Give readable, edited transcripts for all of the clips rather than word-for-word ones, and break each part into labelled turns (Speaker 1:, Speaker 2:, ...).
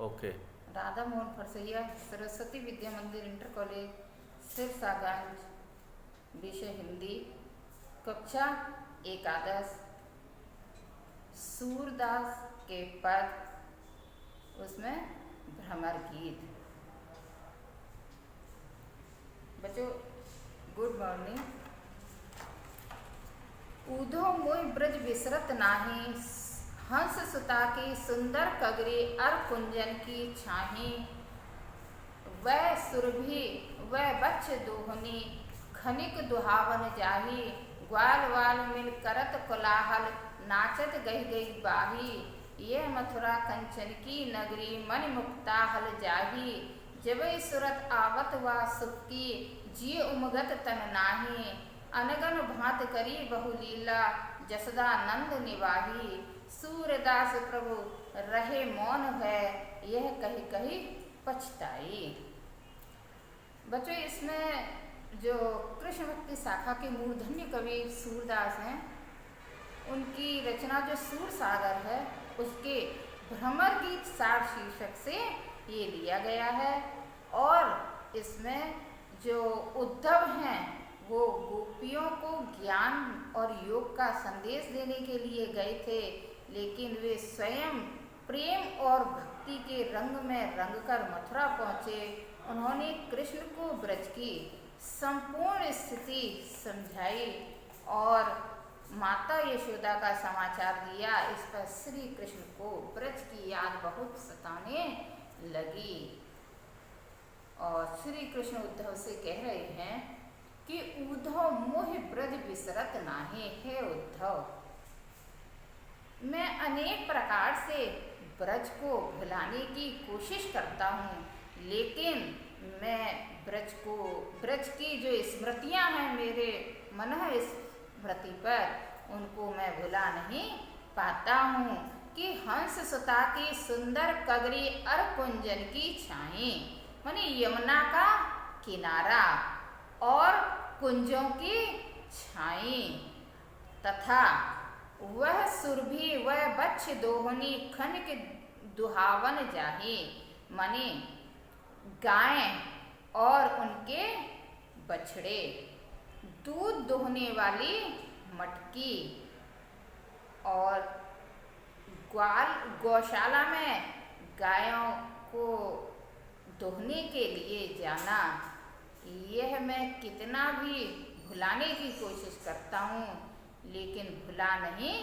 Speaker 1: Okay.
Speaker 2: Radha Mohan फरसैया, Saraswati Vidya मंदिर, inter college, Sirsaganj, विषय हिंदी, कक्षा एकादश, सूरदास के पद, उसमें भ्रमर गीत। बच्चों गुड मॉर्निंग। ऊधो मोहि ब्रज बिसरत नाही, हंस सुता की सुंदर कगरी, अर कुंजन की छाही। वह सुरभि वह बच्छ दोहनी, खनिक दुहावन जाही। ग्वाल वाल मिल करत कोलाहल, नाचत गही गही बाही। यह मथुरा कंचन की नगरी, मन मुक्ता हल जाही। जबै सुरत आवत वा सुख की, जिय उमगत तन नाही। अनगन भांत करी बहुलीला, जसदा नंद निवाही। सूरदास प्रभु रहे मौन है, यह कही कही पछताई। बच्चों इसमें जो कृष्ण भक्ति शाखा के मूर्धन्य कवि सूरदास हैं, उनकी रचना जो सूर सागर है, उसके भ्रमर गीत सार शीर्षक से ये लिया गया है। और इसमें जो उद्धव हैं वो गोपियों को ज्ञान और योग का संदेश देने के लिए गए थे, लेकिन वे स्वयं प्रेम और भक्ति के रंग में रंगकर मथुरा पहुँचे। उन्होंने कृष्ण को ब्रज की संपूर्ण स्थिति समझाई और माता यशोदा का समाचार दिया। इस पर श्री कृष्ण को ब्रज की याद बहुत सताने लगी और श्री कृष्ण उद्धव से कह रहे हैं कि उद्धव मोहि ब्रज बिसरत नाहि। हे उद्धव, मैं अनेक प्रकार से ब्रज को भुलाने की कोशिश करता हूँ, लेकिन मैं ब्रज की जो स्मृतियाँ हैं मेरे मन स्मृति पर, उनको मैं भुला नहीं पाता हूँ। कि हंस सुता की सुंदर कगरी, अर कुंजन की छाई, माने यमुना का किनारा और कुंजों की छाई, तथा वह सुरभि वह बच्छ दोहनी, खनिक दुहावन जाही, माने गाय और उनके बछड़े, दूध दोहने वाली मटकी और गौशाला में गायों को दोहने के लिए जाना, यह मैं कितना भी भुलाने की कोशिश करता हूँ, लेकिन भुला नहीं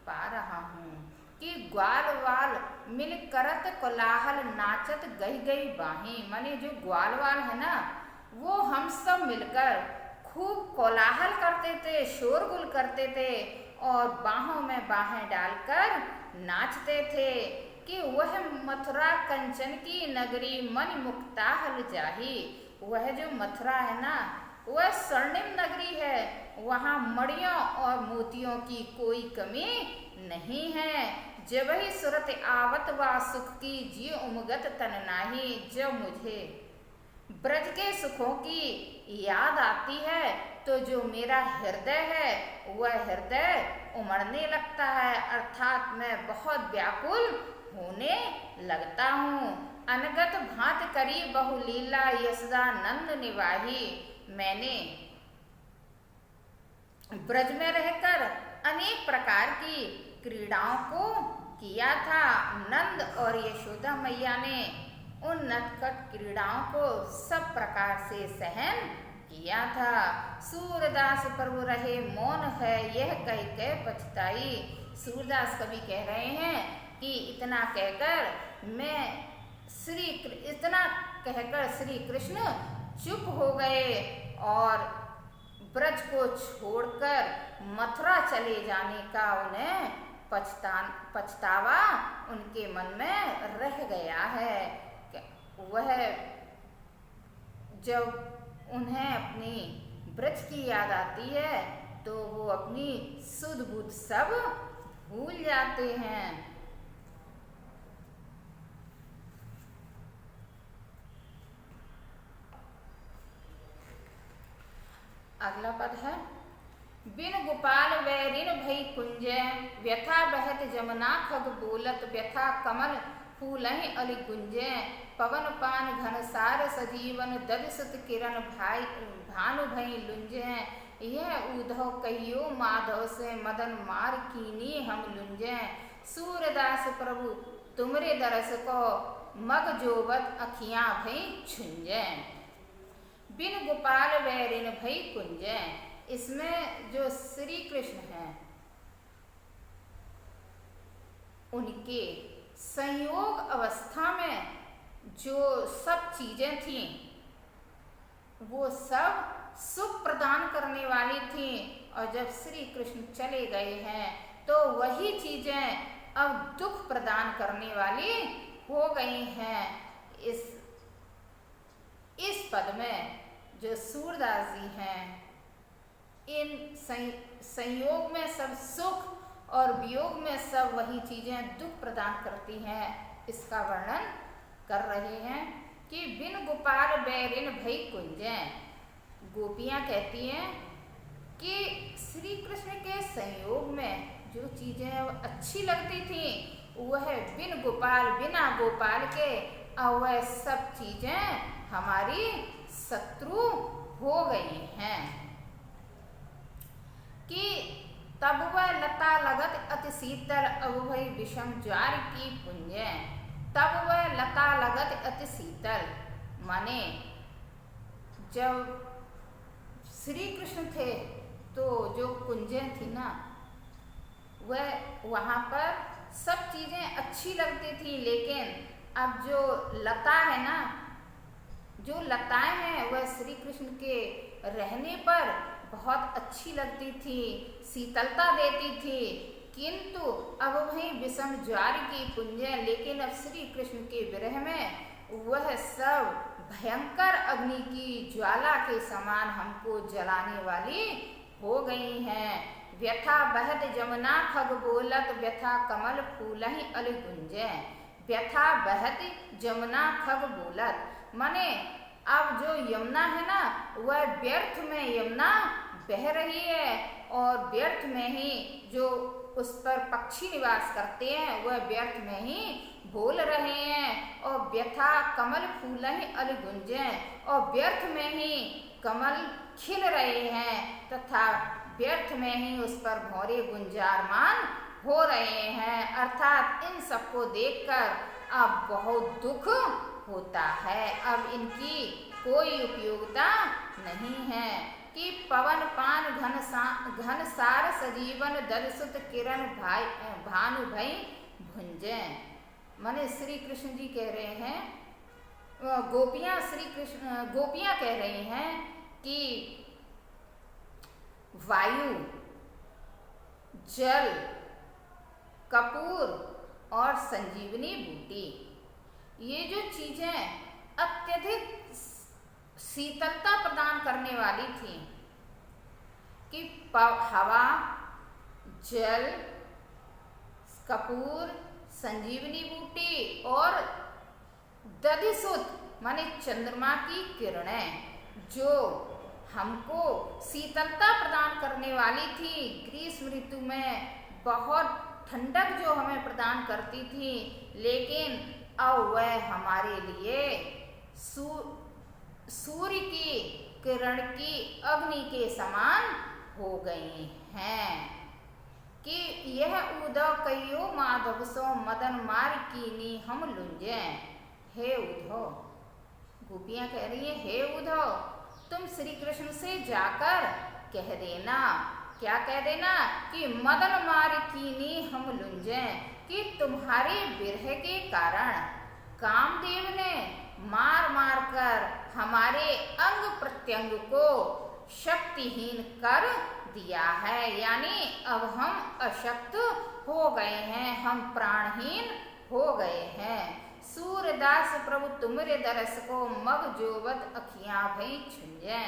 Speaker 2: पा रहा हूँ। कि ग्वाल वाल मिल करत कोलाहल, नाचत गई गई बाही, माने जो ग्वाल वाल है ना, वो हम सब मिलकर खूब कोलाहल करते थे, शोरगुल करते थे और बाहों में बाहें डालकर नाचते थे। कि वह मथुरा कंचन की नगरी, मन मुक्ता हल जाही। वह जो मथुरा है ना, वह स्वर्णिम नगरी है, वहाँ मणियों और मोतियों की कोई कमी नहीं है। जब ही सुरत आवत वा सुख की, जिय उमगत तन नाही। जब मुझे ब्रज के सुखों की याद आती है तो जो मेरा हृदय है वह हृदय उमड़ने लगता है, अर्थात मैं बहुत व्याकुल होने लगता हूँ। अनगत भांत करी बहुलीला, यशदा नंद निवाही। मैंने ब्रज में रहकर अनेक प्रकार की क्रीड़ाओं को किया था। नंद और यशोदा मैया ने उन नटखट क्रीड़ाओं को सब प्रकार से सहन किया था। सूरदास प्रभु रहे मौन है, यह कह के पछताई। सूरदास कवि कह रहे हैं कि इतना कहकर श्री कृष्ण चुप हो गए और ब्रज को छोड़कर मथुरा चले जाने का उन्हें पछतावा उनके मन में रह गया है। वह जब उन्हें अपनी ब्रज की याद आती है तो वो अपनी सुध बुध सब भूल जाते हैं। अगला पद है, बिन गोपाल वैरिन भई कुंजय, व्यथा बहत जमुना खग बोलत, व्यथा कमल फूलहि अलि गुंजे, पवन पान घनसार सजीवन, ददसुत किरण भाई भानु भई लुंजे। यह उधव कहियो माधव से, मदन मार कीनी हम लुंजे। सूरदास प्रभु तुमरे दरस को, मग जोबत अखियां भई छुंजे। बिन गोपाल वैरिन भई कुंजे। इसमें जो श्री कृष्ण हैं उनके संयोग अवस्था में जो सब चीजें थीं वो सब सुख प्रदान करने वाली थीं, और जब श्री कृष्ण चले गए हैं तो वही चीजें अब दुख प्रदान करने वाली हो गई हैं। इस पद में जो सूरदास जी हैं, इन संयोग में सब सुख और वियोग में सब वही चीजें दुख प्रदान करती हैं, इसका वर्णन कर रहे हैं कि बिन गोपाल बैरिन भई कुंजे। गोपियां कहती हैं कि श्री कृष्ण के संयोग में जो चीजें अच्छी लगती थी वह बिन गोपाल बिना गोपाल के अब वह सब चीजें हमारी शत्रु हो गई हैं। कि तब वह लता लगत अति शीतल, अब वही विषम ज्वार की पुंजे। तब वह लता लगत अति शीतल, माने जब श्री कृष्ण थे तो जो कुंजें थी ना वह वहाँ पर सब चीजें अच्छी लगती थी, लेकिन अब जो लता है ना, जो लताएं हैं वह श्री कृष्ण के रहने पर बहुत अच्छी लगती थी, शीतलता देती थी, किंतु अब वही विषम ज्वार की पुंजें, लेकिन अब श्री कृष्ण के विरह में वह सब भयंकर अग्नि की ज्वाला के समान हमको जलाने वाली हो गई हैं। व्यथा बहत जमुना खग बोलत, व्यथा कमल फूलहि अलि गुंजे। व्यथा बहत जमुना खग बोलत, माने अब जो यमुना है ना वह व्यर्थ में यमुना बह रही है, और व्यर्थ में ही जो उस पर पक्षी निवास करते हैं वह व्यर्थ में ही बोल रहे हैं। और व्यथा कमल फूलहि अलि गुंजे, और व्यर्थ में ही कमल खिल रहे हैं तथा व्यर्थ में ही उस पर भौरे गुंजारमान हो रहे हैं। अर्थात इन सबको देखकर अब बहुत दुख होता है, अब इनकी कोई उपयोगिता नहीं है। कि पवन पान घन सार सजीवन, दलसुत किरण भानु भई भुंजे। माने श्री कृष्ण जी कह रहे हैं, गोपियां कह रही हैं कि वायु, जल, कपूर और संजीवनी बूटी, ये जो चीजें अत्यधिक शीतलता प्रदान करने वाली थी, कि हवा, जल, कपूर, संजीवनी बूटी और दधिसुत माने चंद्रमा की किरणें जो हमको शीतलता प्रदान करने वाली थी, ग्रीष्म ऋतु में बहुत ठंडक जो हमें प्रदान करती थी, लेकिन अब वह हमारे लिए सूर्य की किरण की अग्नि के समान हो गई हैं। कि यह उद्धव कहियो माधव सो, मदन मार कीनी हम लुंजे। हे उद्धव, गोपियां कह रही है, हे उद्धव तुम श्री कृष्ण से जाकर कह देना, क्या कह देना, कि मदन मार कीनी हम लुंजे, कि तुम्हारे विरह के कारण कामदेव ने मार मार कर हमारे अंग प्रत्यंग को शक्तिहीन कर दिया है, यानी अब हम अशक्त हो गए हैं, हम प्राणहीन हो गए हैं। सूरदास प्रभु तुमरे दरस को, मग जोवत अखियां भई छुंजे।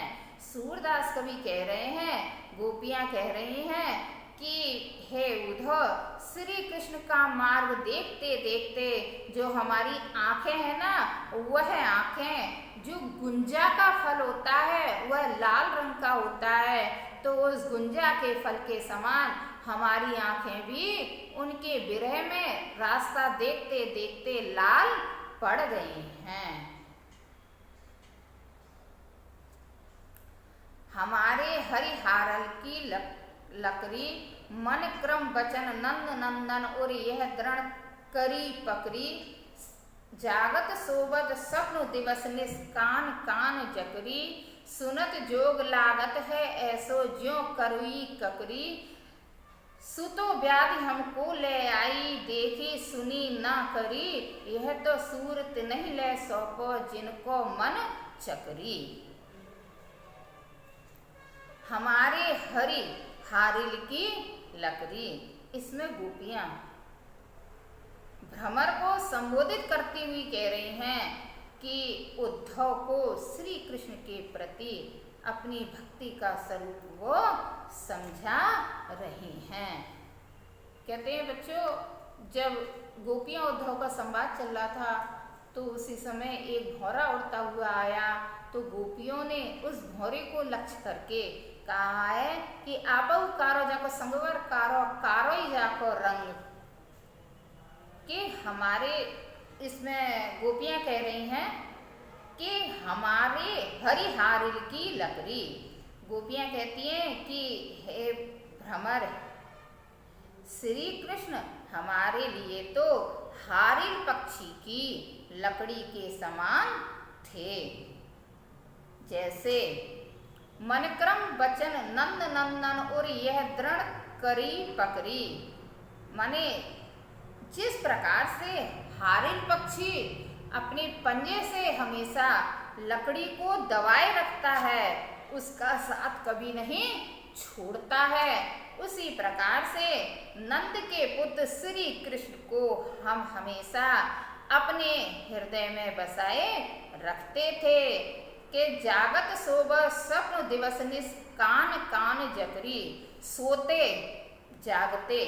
Speaker 2: सूरदास कवि कह रहे हैं, गोपियां कह रही हैं कि हे उद्धव, श्री कृष्ण का मार्ग देखते देखते जो हमारी आंखें हैं ना, वह आंखें जो गुंजा का फल होता है वह लाल रंग का होता है, तो उस गुंजा के फल के समान हमारी आंखें भी उनके विरह में रास्ता देखते देखते लाल पड़ गई हैं। हमारे हरिहारल की लकड़ी मन क्रम वचन नंद नंदन और यह दृढ़ करी पकड़ी, जागत सोबत स्वप्न दिवस निष्कान कान जकरी, सुनत जोग लागत है ऐसो ज्यों करुई ककरी, सुतो व्याधि हमको ले आई देखी सुनी ना करी, यह तो सूरत नहीं ले सौंपो जिनको मन चकरी। हमारे हरि हारिल की लकड़ी, इसमें गोपियां भ्रमर को संबोधित करती हुई कह रही हैं कि उद्धव को श्री कृष्ण के प्रति अपनी भक्ति का स्वरूप वो समझा रही हैं। कहते हैं बच्चों, जब गोपियां उद्धव का संवाद चल रहा था तो उसी समय एक भौरा उड़ता हुआ आया, तो गोपियों ने उस भौरे को लक्ष्य करके कहा है कि आपऊ कारो जाको संगवर कारो कारो ही जाको रंग, कि हमारे इसमें गोपियां कह रही हैं कि हमारे हरिहारिल की लकड़ी, गोपियां कहती हैं कि हे भ्रमर, श्री कृष्ण हमारे लिए तो हारिल पक्षी की लकड़ी के समान थे। जैसे मनक्रम वचन नंद नंदन और यह दृढ़ करी पकड़ी, माने जिस प्रकार से हारिल पक्षी अपने पंजे से हमेशा लकड़ी को दबाए रखता है, उसका साथ कभी नहीं छोड़ता है, उसी प्रकार से नंद के पुत्र श्री कृष्ण को हम हमेशा अपने हृदय में बसाए रखते थे कि जागत सोबर स्वप्न दिवस निस कान कान जकरी, सोते जागते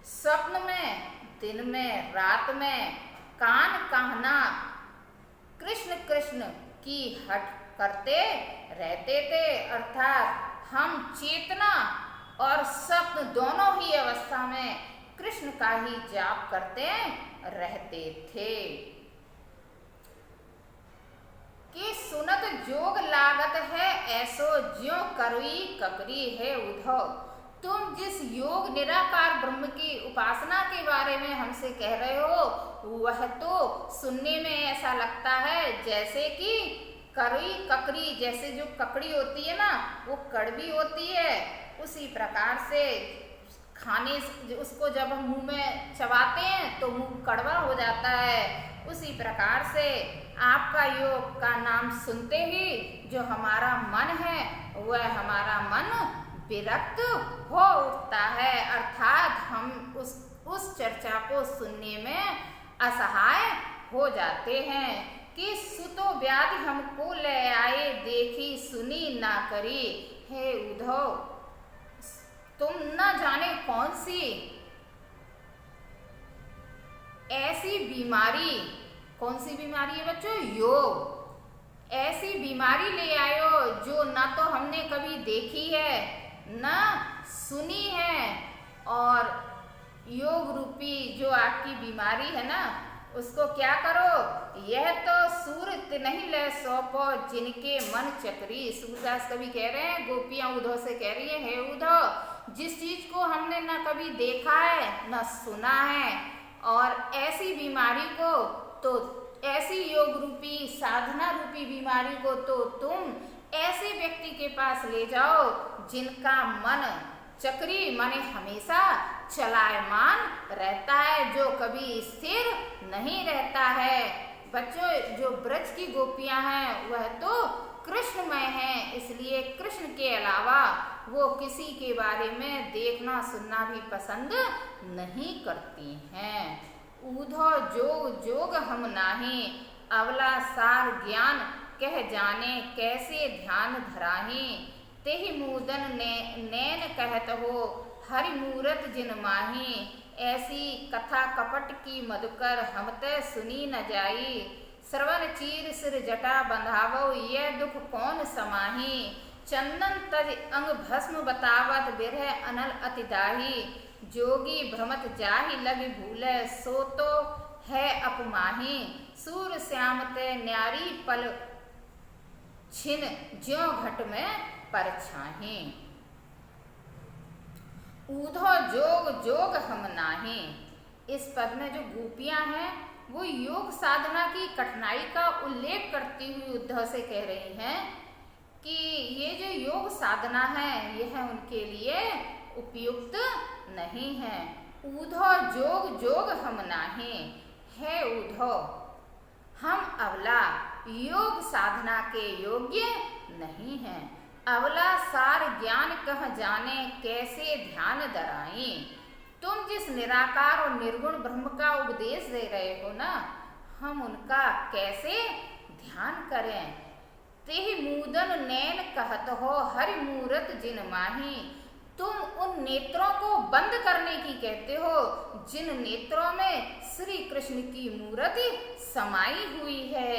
Speaker 2: स्वप्न में दिन में रात में कान कहना कृष्ण कृष्ण की हट करते रहते थे, अर्थात हम चेतना और स्वप्न दोनों ही अवस्था में कृष्ण का ही जाप करते रहते थे। कि सुनत जोग लागत है ऐसो ज्यों करुई ककरी, है उद्धव, तुम जिस योग निराकार ब्रह्म की उपासना के बारे में हमसे कह रहे हो वह तो सुनने में ऐसा लगता है जैसे कि करुई ककड़ी, जैसे जो ककड़ी होती है ना वो कड़वी होती है, उसी प्रकार से खाने उसको जब हम मुंह में चबाते हैं तो मुंह कड़वा हो जाता है, उसी प्रकार से आपका योग का नाम सुनते ही जो हमारा मन है वह हमारा मन विरक्त हो उठता है, अर्थात हम उस चर्चा को सुनने में असहाय हो जाते हैं। कि सुतो व्याधि हमको ले आए देखी सुनी ना करी, हे उद्धव तुम न जाने कौन सी ऐसी बीमारी, कौन सी बीमारी है बच्चों, योग, ऐसी बीमारी ले आयो जो ना तो हमने कभी देखी है ना सुनी है, और योग रूपी जो आपकी बीमारी है ना उसको क्या करो, यह तो सूरत नहीं ले सौंपो जिनके मन चकरी। सूरदास कवि कह रहे हैं, गोपियां उद्धव से कह रही है, हे उद्धव जिस चीज को हमने न कभी देखा है न सुना है, और ऐसी बीमारी को तो ऐसी योग रूपी साधना रूपी बीमारी को तो तुम ऐसे व्यक्ति के पास ले जाओ जिनका मन चक्री माने हमेशा चलायमान रहता है, जो कभी स्थिर नहीं रहता है। बच्चों जो ब्रज की गोपियां हैं वह तो कृष्णमय हैं, इसलिए कृष्ण के अलावा वो किसी के बारे में देखना सुनना भी पसंद नहीं करती हैं। ऊधो जोग जोग हम नाही, अवला सार ज्ञान कह जाने कैसे ध्यान धराही, तेहि मूदन नैन कहत हो हरि मूरत जिन माही, ऐसी कथा कपट की मधुकर हम ते सुनी न जाई, श्रवण चीर सिर जटा बंधावो यह दुख कौन समाही, चंदन तज अंग भस्म बतावत बिरह अनल अति दाही। जोगी भ्रमत जाहि लग भूले सो तो है अपमाही। सूर श्याम ते न्यारी पल छिन ज्यों घट में परछाही। ऊधो जोग जोग हम नाही। इस पद में जो गोपियां हैं वो योग साधना की कठिनाई का उल्लेख करती हुई उद्धव से कह रही हैं कि ये जो योग साधना है यह उनके लिए उपयुक्त नहीं है। ऊधो जोग जोग हम नाही। है ऊधो हम अवला योग साधना के योग्य नहीं हैं। अवला सार ज्ञान कह जाने कैसे ध्यान दराई। तुम जिस निराकार और निर्गुण ब्रह्म का उपदेश दे रहे हो ना, हम उनका कैसे ध्यान करें। तेहि मूदन नैन कहत हो हरि मूरत जिन माही। तुम उन नेत्रों को बंद करने की कहते हो जिन नेत्रों में श्री कृष्ण की मूर्ति समाई हुई है।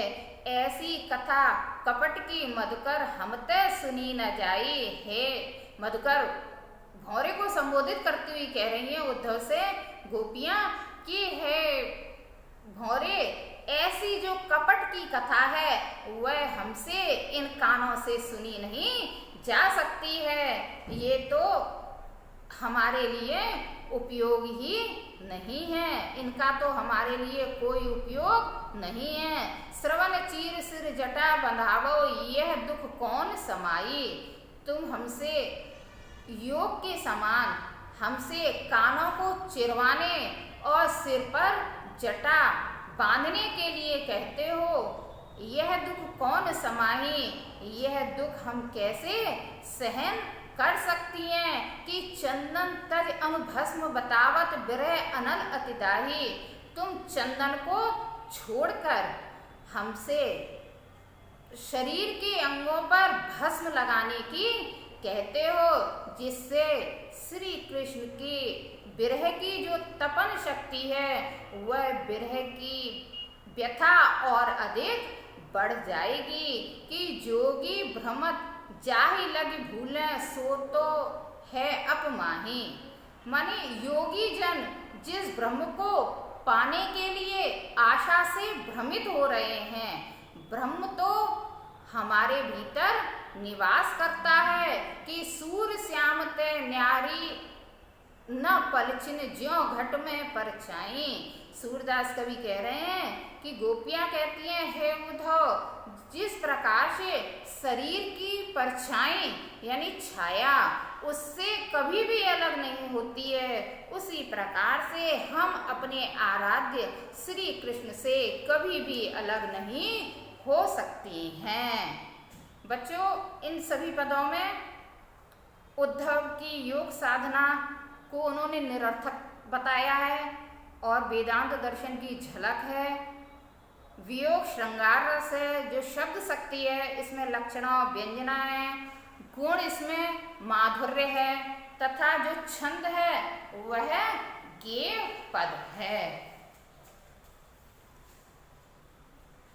Speaker 2: ऐसी कथा कपट की मधुकर हमते सुनी न जाई। हे मधुकर, भौरे को संबोधित करती हुई कह रही हैं उद्धव से गोपियां कि हे भौरे, ऐसी जो कपट की कथा है वह हमसे इन कानों से सुनी नहीं जा सकती है। ये तो हमारे लिए उपयोग ही नहीं है। इनका तो हमारे लिए कोई उपयोग नहीं है। श्रवण चीर सिर जटा बंधावो यह दुख कौन समाई। तुम हमसे योग के समान हमसे कानों को चिरवाने और सिर पर जटा बांधने के लिए कहते हो। यह दुख कौन समाही। यह दुख हम कैसे सहन कर सकती हैं कि चंदन तज अंग भस्म बतावत बिरह अनल अति दाही। तुम चंदन को छोड़कर हमसे शरीर के अंगों पर भस्म लगाने की कहते हो, जिससे श्री कृष्ण की बिरह की जो तपन शक्ति है वह बिरह की व्यथा और अधिक बढ़ जाएगी। कि जोगी भ्रमत जाहि लग भूले सो तो है अपमाही। माने योगी जन जिस ब्रह्म को पाने के लिए आशा से भ्रमित हो रहे हैं, ब्रह्म तो हमारे भीतर निवास करता है। कि सूर श्याम ते न्यारी न पलछिन ज्यों घट में परछाई। सूरदास कवि कह रहे हैं कि गोपियां कहती हैं हे उद्धव, जिस प्रकार से शरीर की परछाई यानी छाया उससे कभी भी अलग नहीं होती है, उसी प्रकार से हम अपने आराध्य श्री कृष्ण से कभी भी अलग नहीं हो सकती हैं। बच्चों, इन सभी पदों में उद्धव की योग साधना को उन्होंने निरर्थक बताया है और वेदांत दर्शन की झलक है। वियोग श्रृंगार रस है, जो शब्द शक्ति है इसमें लक्षणा और व्यंजना है, गुण इसमें माधुर्य है तथा जो छंद है वह गेय पद है।